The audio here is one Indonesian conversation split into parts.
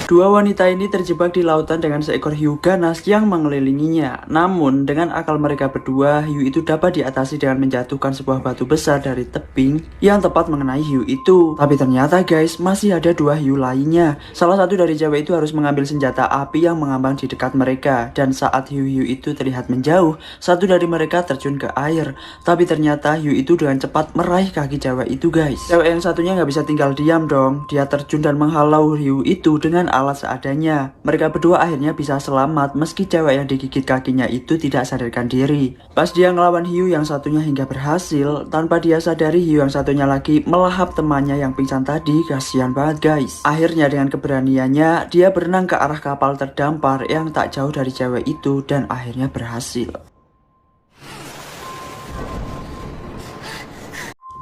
Dua wanita ini terjebak di lautan dengan seekor hiu ganas yang mengelilinginya. Namun, dengan akal mereka berdua, hiu itu dapat diatasi dengan menjatuhkan sebuah batu besar dari tebing yang tepat mengenai hiu itu. Tapi ternyata guys, masih ada dua hiu lainnya. Salah satu dari cewek itu harus mengambil senjata api yang mengambang di dekat mereka. Dan saat hiu-hiu itu terlihat menjauh, satu dari mereka terjun ke air. Tapi ternyata hiu itu dengan cepat meraih kaki cewek itu guys. Cewek yang satunya nggak bisa tinggal diam dong. Dia terjun dan menghalau hiu itu dengan alat seadanya. Mereka berdua akhirnya bisa selamat meski cewek yang digigit kakinya itu tidak sadarkan diri. Pas dia ngelawan hiu yang satunya hingga berhasil, tanpa dia sadari hiu yang satunya lagi melahap temannya yang pingsan tadi. Kasihan banget guys. Akhirnya dengan keberaniannya, dia berenang ke arah kapal terdampar yang tak jauh dari cewek itu dan akhirnya berhasil.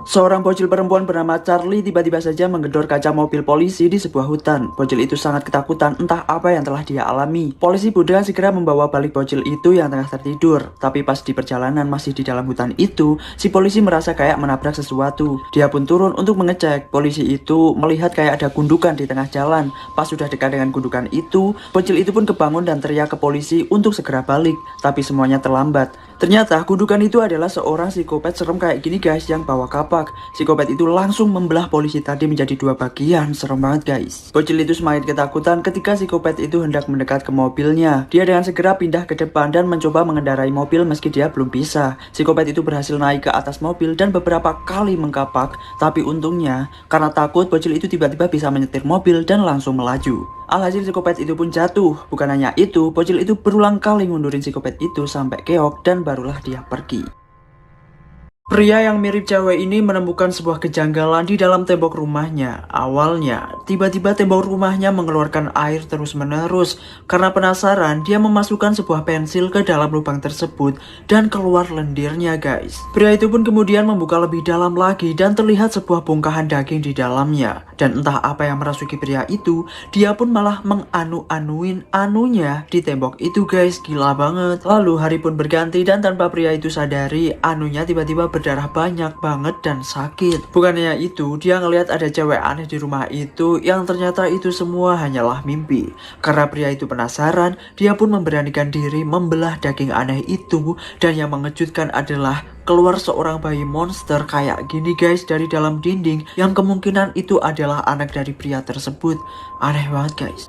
Seorang bocil perempuan bernama Charlie tiba-tiba saja menggedor kaca mobil polisi di sebuah hutan. Bocil itu sangat ketakutan entah apa yang telah dia alami. Polisi pun dengan segera membawa balik bocil itu yang tengah tertidur. Tapi pas di perjalanan masih di dalam hutan itu, si polisi merasa kayak menabrak sesuatu. Dia pun turun untuk mengecek. Polisi itu melihat kayak ada gundukan di tengah jalan. Pas sudah dekat dengan gundukan itu, bocil itu pun kebangun dan teriak ke polisi untuk segera balik. Tapi semuanya terlambat. Ternyata gundukan itu adalah seorang psikopat serem kayak gini guys yang bawa kapak. Psikopat itu langsung membelah polisi tadi menjadi dua bagian. Serem banget guys. Bocil itu semakin ketakutan ketika psikopat itu hendak mendekat ke mobilnya. Dia dengan segera pindah ke depan dan mencoba mengendarai mobil meski dia belum bisa. Psikopat itu berhasil naik ke atas mobil dan beberapa kali mengkapak. Tapi untungnya karena takut, bocil itu tiba-tiba bisa menyetir mobil dan langsung melaju. Alhasil psikopat itu pun jatuh. Bukan hanya itu, bocil itu berulang kali ngundurin psikopat itu sampai keok dan barulah dia pergi. Pria yang mirip cewek ini menemukan sebuah kejanggalan di dalam tembok rumahnya. Awalnya, tiba-tiba tembok rumahnya mengeluarkan air terus-menerus. Karena penasaran, dia memasukkan sebuah pensil ke dalam lubang tersebut dan keluar lendirnya guys. Pria itu pun kemudian membuka lebih dalam lagi dan terlihat sebuah bongkahan daging di dalamnya. Dan entah apa yang merasuki pria itu, dia pun malah menganu-anuin anunya di tembok itu guys. Gila banget. Lalu hari pun berganti dan tanpa pria itu sadari, anunya tiba-tiba berdarah banyak banget dan sakit. Bukannya itu, dia ngelihat ada cewek aneh di rumah itu yang ternyata itu semua hanyalah mimpi. Karena pria itu penasaran, dia pun memberanikan diri membelah daging aneh itu dan yang mengejutkan adalah keluar seorang bayi monster kayak gini guys dari dalam dinding yang kemungkinan itu adalah anak dari pria tersebut. Aneh banget guys.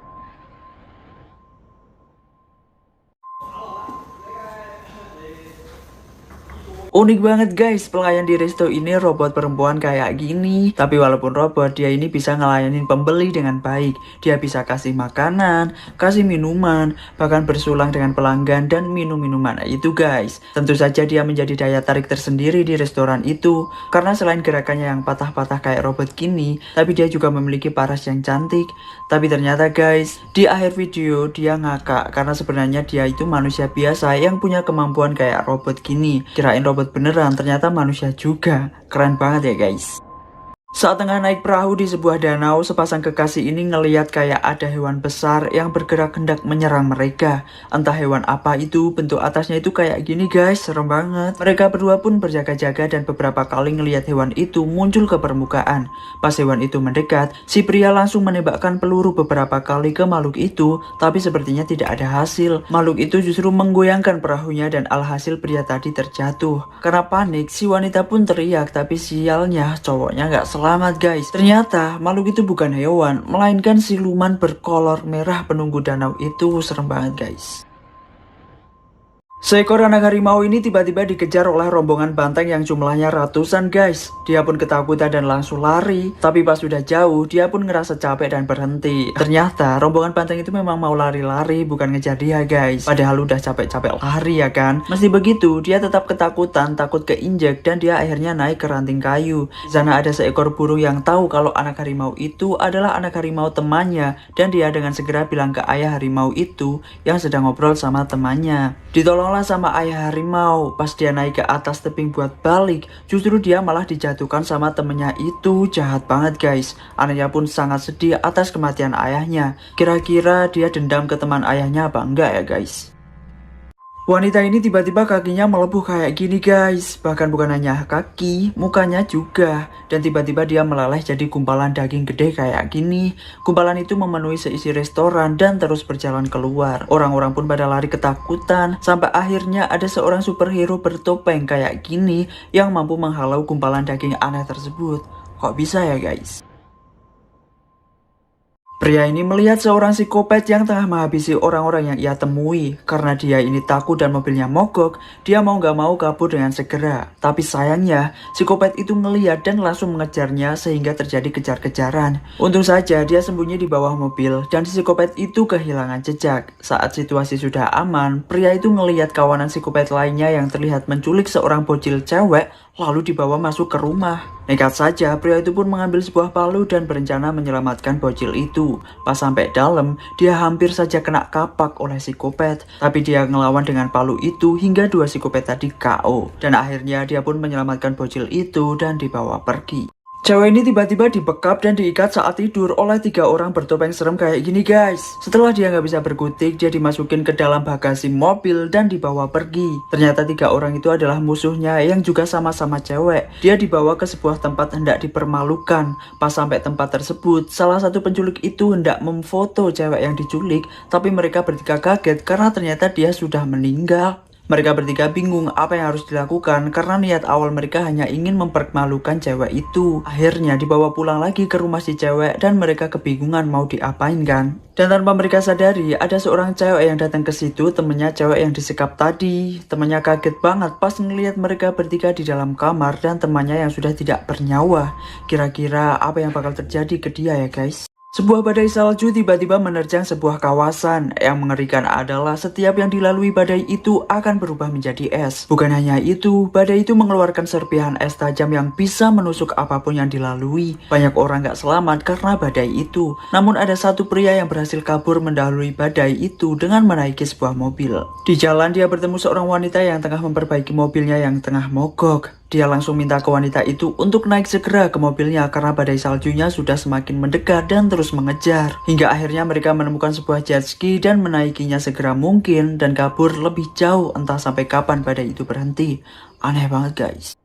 Unik banget guys, pelayan di resto ini robot perempuan kayak gini. Tapi walaupun robot, dia ini bisa ngelayanin pembeli dengan baik. Dia bisa kasih makanan, kasih minuman, bahkan bersulang dengan pelanggan dan minum minuman itu guys. Tentu saja dia menjadi daya tarik tersendiri di restoran itu. Karena selain gerakannya yang patah-patah kayak robot gini, tapi dia juga memiliki paras yang cantik. Tapi ternyata guys, di akhir video dia ngakak karena sebenarnya dia itu manusia biasa yang punya kemampuan kayak robot gini. Kirain robot beneran, ternyata manusia juga. Keren banget ya guys. Saat tengah naik perahu di sebuah danau, sepasang kekasih ini ngeliat kayak ada hewan besar yang bergerak hendak menyerang mereka. Entah hewan apa itu, bentuk atasnya itu kayak gini guys, serem banget. Mereka berdua pun berjaga-jaga dan beberapa kali ngeliat hewan itu muncul ke permukaan. Pas hewan itu mendekat, si pria langsung menembakkan peluru beberapa kali ke makhluk itu, tapi sepertinya tidak ada hasil. Makhluk itu justru menggoyangkan perahunya dan alhasil pria tadi terjatuh. Karena panik, si wanita pun teriak, tapi sialnya cowoknya nggak selamat guys. Ternyata makhluk itu bukan hewan, melainkan siluman berkolor merah penunggu danau itu. Serem banget guys. Seekor anak harimau ini tiba-tiba dikejar oleh rombongan banteng yang jumlahnya ratusan guys. Dia pun ketakutan dan langsung lari. Tapi pas sudah jauh, dia pun ngerasa capek dan berhenti. Ternyata rombongan banteng itu memang mau lari-lari, bukan ngejar dia guys. Padahal udah capek-capek lari ya kan. Meski begitu, dia tetap ketakutan, takut keinjek dan dia akhirnya naik ke ranting kayu. Di sana ada seekor burung yang tahu kalau anak harimau itu adalah anak harimau temannya. Dan dia dengan segera bilang ke ayah harimau itu yang sedang ngobrol sama temannya. Ditolonglah sama ayah harimau. Pas dia naik ke atas tebing buat balik, justru dia malah dijatuhkan sama temennya itu. Jahat banget guys. Anaknya pun sangat sedih atas kematian ayahnya. Kira-kira dia dendam ke teman ayahnya apa enggak ya guys? Wanita ini tiba-tiba kakinya melepuh kayak gini guys. Bahkan bukan hanya kaki, mukanya juga. Dan tiba-tiba dia meleleh jadi gumpalan daging gede kayak gini. Gumpalan itu memenuhi seisi restoran dan terus berjalan keluar. Orang-orang pun pada lari ketakutan. Sampai akhirnya ada seorang superhero bertopeng kayak gini yang mampu menghalau gumpalan daging aneh tersebut. Kok bisa ya guys? Pria ini melihat seorang psikopat yang tengah menghabisi orang-orang yang ia temui. Karena dia ini takut dan mobilnya mogok, dia mau gak mau kabur dengan segera. Tapi sayangnya, psikopat itu ngeliat dan langsung mengejarnya sehingga terjadi kejar-kejaran. Untung saja dia sembunyi di bawah mobil dan psikopat itu kehilangan jejak. Saat situasi sudah aman, pria itu ngeliat kawanan psikopat lainnya yang terlihat menculik seorang bocil cewek lalu dibawa masuk ke rumah. Nekat saja, pria itu pun mengambil sebuah palu dan berencana menyelamatkan bocil itu. Pas sampai dalam, dia hampir saja kena kapak oleh psikopat. Tapi dia ngelawan dengan palu itu hingga dua psikopat tadi KO. Dan akhirnya dia pun menyelamatkan bocil itu dan dibawa pergi. Cewek ini tiba-tiba dibekap dan diikat saat tidur oleh 3 orang bertopeng serem kayak gini guys. Setelah dia nggak bisa berkutik, dia dimasukin ke dalam bagasi mobil dan dibawa pergi. Ternyata 3 orang itu adalah musuhnya yang juga sama-sama cewek. Dia dibawa ke sebuah tempat hendak dipermalukan. Pas sampai tempat tersebut, salah satu penculik itu hendak memfoto cewek yang diculik, tapi mereka bertiga kaget karena ternyata dia sudah meninggal. Mereka bertiga bingung apa yang harus dilakukan karena niat awal mereka hanya ingin mempermalukan cewek itu. Akhirnya dibawa pulang lagi ke rumah si cewek dan mereka kebingungan mau diapain kan. Dan tanpa mereka sadari ada seorang cewek yang datang ke situ, temennya cewek yang disekap tadi. Temannya kaget banget pas ngelihat mereka bertiga di dalam kamar dan temannya yang sudah tidak bernyawa. Kira-kira apa yang bakal terjadi ke dia ya guys? Sebuah badai salju tiba-tiba menerjang sebuah kawasan. Yang mengerikan adalah setiap yang dilalui badai itu akan berubah menjadi es. Bukan hanya itu, badai itu mengeluarkan serpihan es tajam yang bisa menusuk apapun yang dilalui. Banyak orang gak selamat karena badai itu. Namun ada satu pria yang berhasil kabur mendahului badai itu dengan menaiki sebuah mobil. Di jalan dia bertemu seorang wanita yang tengah memperbaiki mobilnya yang tengah mogok. Dia langsung minta ke wanita itu untuk naik segera ke mobilnya karena badai saljunya sudah semakin mendekat dan terus mengejar. Hingga akhirnya mereka menemukan sebuah jet ski dan menaikinya segera mungkin dan kabur lebih jauh, entah sampai kapan badai itu berhenti. Aneh banget guys.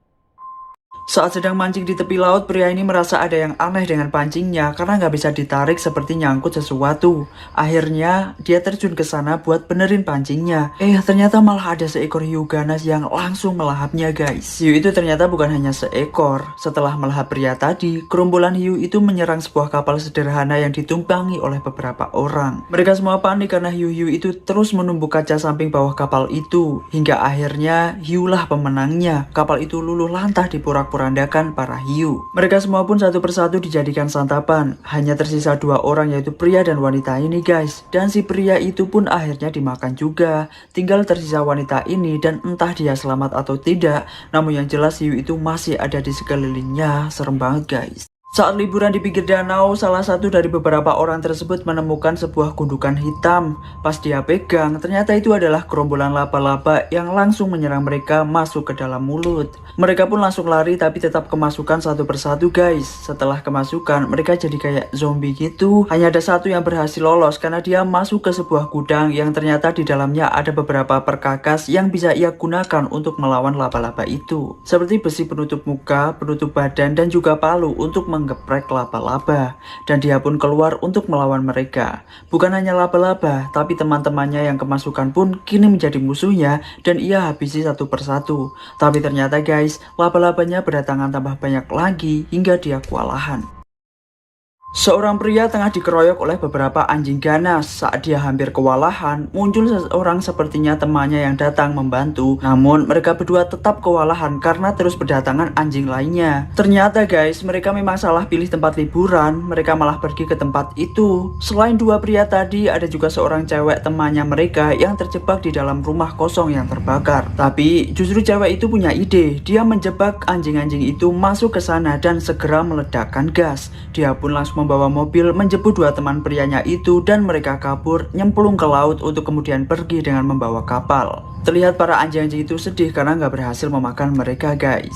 Saat sedang mancing di tepi laut, pria ini merasa ada yang aneh dengan pancingnya karena nggak bisa ditarik seperti nyangkut sesuatu. Akhirnya, dia terjun ke sana buat benerin pancingnya. Ternyata malah ada seekor hiu ganas yang langsung melahapnya guys. Hiu itu ternyata bukan hanya seekor. Setelah melahap pria tadi, gerombolan hiu itu menyerang sebuah kapal sederhana yang ditumpangi oleh beberapa orang. Mereka semua panik karena hiu-hiu itu terus menumbuk kaca samping bawah kapal itu. Hingga akhirnya, hiulah pemenangnya. Kapal itu luluh lantah di porandakan para hiu. Mereka semua pun satu persatu dijadikan santapan. Hanya tersisa 2 orang yaitu pria dan wanita ini guys. Dan si pria itu pun akhirnya dimakan juga. Tinggal tersisa wanita ini dan entah dia selamat atau tidak. Namun yang jelas hiu itu masih ada di sekelilingnya. Serem banget guys. Saat liburan di pinggir danau, salah satu dari beberapa orang tersebut menemukan sebuah gundukan hitam. Pas dia pegang, ternyata itu adalah gerombolan laba-laba yang langsung menyerang mereka masuk ke dalam mulut. Mereka pun langsung lari tapi tetap kemasukan satu persatu guys. Setelah kemasukan, mereka jadi kayak zombie gitu. Hanya ada satu yang berhasil lolos karena dia masuk ke sebuah gudang yang ternyata di dalamnya ada beberapa perkakas yang bisa ia gunakan untuk melawan laba-laba itu. Seperti besi penutup muka, penutup badan, dan juga palu untuk menggeprek laba-laba. Dan dia pun keluar untuk melawan mereka. Bukan hanya laba-laba, tapi teman-temannya yang kemasukan pun kini menjadi musuhnya dan ia habisi satu persatu. Tapi ternyata guys, laba-labanya berdatangan tambah banyak lagi hingga dia kewalahan. Seorang pria tengah dikeroyok oleh beberapa anjing ganas. Saat dia hampir kewalahan, muncul seseorang sepertinya temannya yang datang membantu. Namun mereka berdua tetap kewalahan karena terus berdatangan anjing lainnya. Ternyata guys, mereka memang salah pilih tempat liburan. Mereka malah pergi ke tempat itu. Selain 2 pria tadi, ada juga seorang cewek temannya mereka yang terjebak di dalam rumah kosong yang terbakar. Tapi justru cewek itu punya ide. Dia menjebak anjing-anjing itu masuk ke sana dan segera meledakkan gas. Dia pun langsung membawa mobil menjemput 2 teman prianya itu dan mereka kabur nyemplung ke laut untuk kemudian pergi dengan membawa kapal. Terlihat para anjing-anjing itu sedih karena nggak berhasil memakan mereka guys.